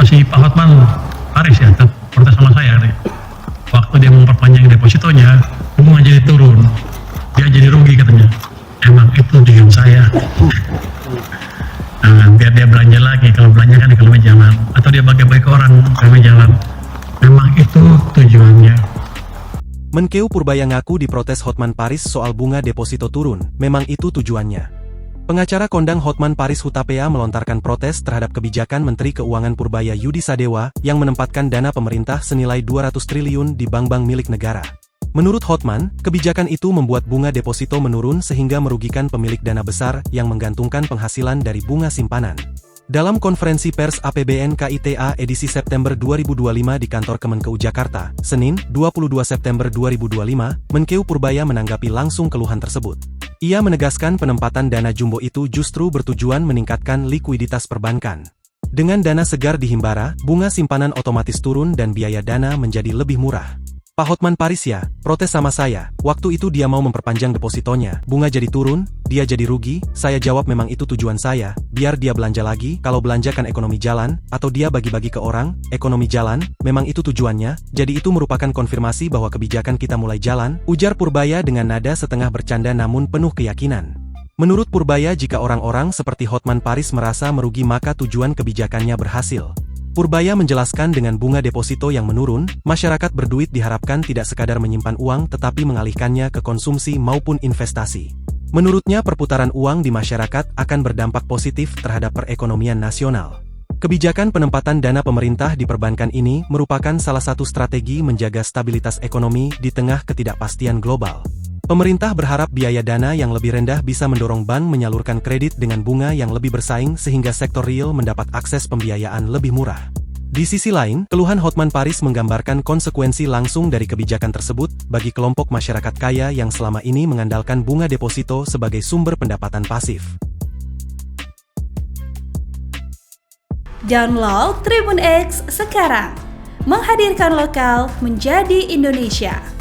si Pak Hotman Paris ya protes sama saya nih. Waktu dia memperpanjang depositonya, bunga jadi turun, dia jadi rugi katanya. Emang itu tujuan saya. Biar dia belanja lagi, kalau belanja kan ekonomi jalan, atau dia bagi-bagi ke orang ekonomi jalan. Memang itu tujuannya. Menkeu Purbaya ngaku diprotes Hotman Paris soal bunga deposito turun, memang itu tujuannya. Pengacara kondang Hotman Paris Hutapea melontarkan protes terhadap kebijakan Menteri Keuangan Purbaya Yudi Sadewa yang menempatkan dana pemerintah senilai 200 triliun di bank-bank milik negara. Menurut Hotman, kebijakan itu membuat bunga deposito menurun sehingga merugikan pemilik dana besar yang menggantungkan penghasilan dari bunga simpanan. Dalam konferensi pers APBN KITA edisi September 2025 di kantor Kemenkeu Jakarta, Senin, 22 September 2025, Menkeu Purbaya menanggapi langsung keluhan tersebut. Ia menegaskan penempatan dana jumbo itu justru bertujuan meningkatkan likuiditas perbankan. Dengan dana segar di Himbara, bunga simpanan otomatis turun dan biaya dana menjadi lebih murah. Pak Hotman Paris ya, protes sama saya, waktu itu dia mau memperpanjang depositonya, bunga jadi turun, dia jadi rugi, saya jawab memang itu tujuan saya, biar dia belanja lagi, kalau belanja kan ekonomi jalan, atau dia bagi-bagi ke orang, ekonomi jalan, memang itu tujuannya, jadi itu merupakan konfirmasi bahwa kebijakan kita mulai jalan, ujar Purbaya dengan nada setengah bercanda namun penuh keyakinan. Menurut Purbaya jika orang-orang seperti Hotman Paris merasa merugi maka tujuan kebijakannya berhasil. Purbaya menjelaskan dengan bunga deposito yang menurun, masyarakat berduit diharapkan tidak sekadar menyimpan uang tetapi mengalihkannya ke konsumsi maupun investasi. Menurutnya perputaran uang di masyarakat akan berdampak positif terhadap perekonomian nasional. Kebijakan penempatan dana pemerintah di perbankan ini merupakan salah satu strategi menjaga stabilitas ekonomi di tengah ketidakpastian global. Pemerintah berharap biaya dana yang lebih rendah bisa mendorong bank menyalurkan kredit dengan bunga yang lebih bersaing sehingga sektor real mendapat akses pembiayaan lebih murah. Di sisi lain, keluhan Hotman Paris menggambarkan konsekuensi langsung dari kebijakan tersebut bagi kelompok masyarakat kaya yang selama ini mengandalkan bunga deposito sebagai sumber pendapatan pasif. Download Tribun X sekarang, menghadirkan lokal menjadi Indonesia.